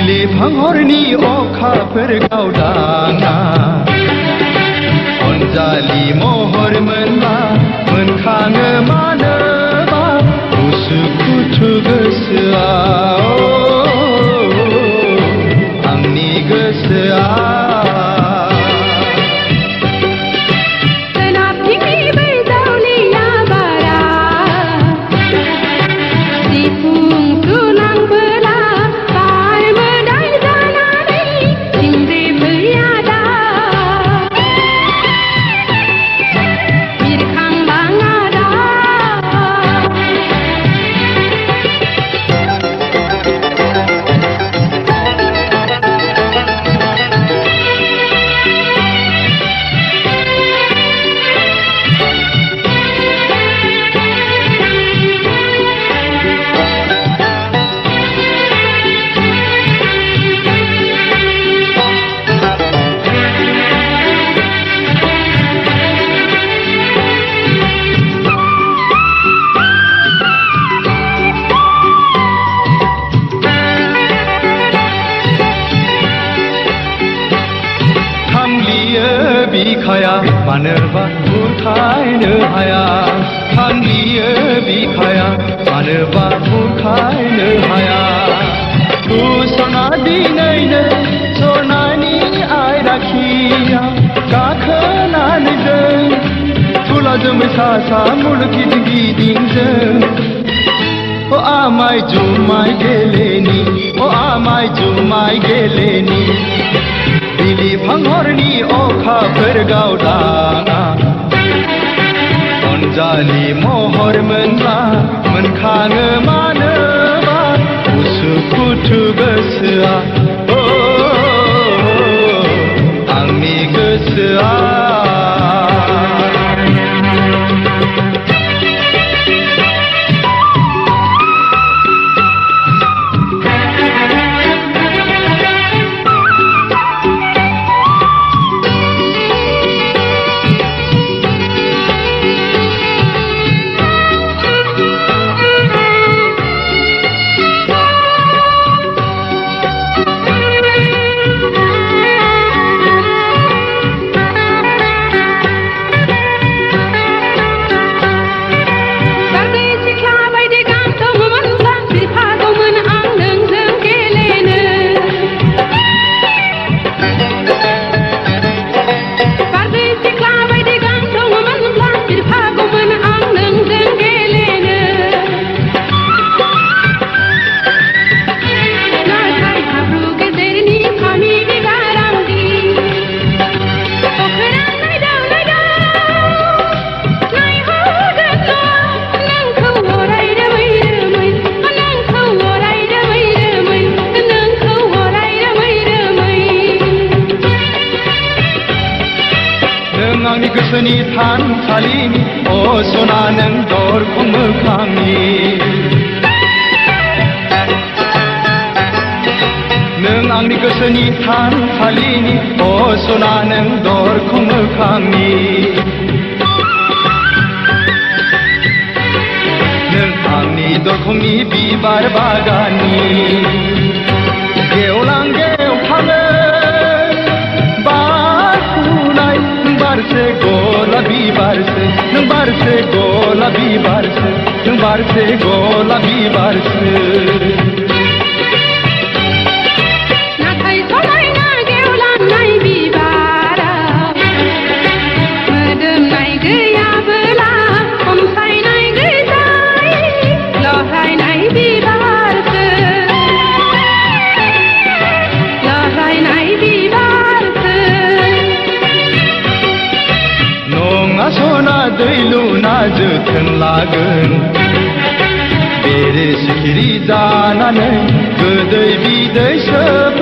बिलिफां हरनि अखाफोर गावदाङा अनजालि महर मोनबा मोनखाङो मानोबा उसुखुथु गोसोआ आंनि गोसोआ बिखाया मानोबा बुरखायनो हाया थांलियो बिखाया मानोबा बुरखायनो हाया गुसना दिनैनो सनानि आयराखिया गाखोनानै जों थुला जोमै सा सा मुलुग गिदिं गिदिंजों अ आमाय जुमाय गेलेनि अ आमाय जुमाय गेलेनि बिलिफां हरनि अखाफोर गावदाङा अनजालि महर मोनबा मोनखाङो मानोबा उसुखुथु गोसोआ आंनि गोसोआ आंनि गोसोनि थानसालिनि अ सना नों दरखं मोखांनि नों आंनि गोसोनि थानसालिनि अ सना नों दरखं मोखांनि नों आंनि दरखंनि बिबार बागाननि गेवलां गेवथाङो बारसे गलाबी बारसे नों बारसे गलाबी बारसे नों बारसे गलाबी बारसे नाथाय समायना गेवलांनाय बिबारा मोदोमनाय गैयाबोला हमसायनाय गैजाय लहायनाय बिबारसो लहायनाय सना दै लुना जोथोन लागोन बेरे सिखिरि जानानै गोदै बिदै सोब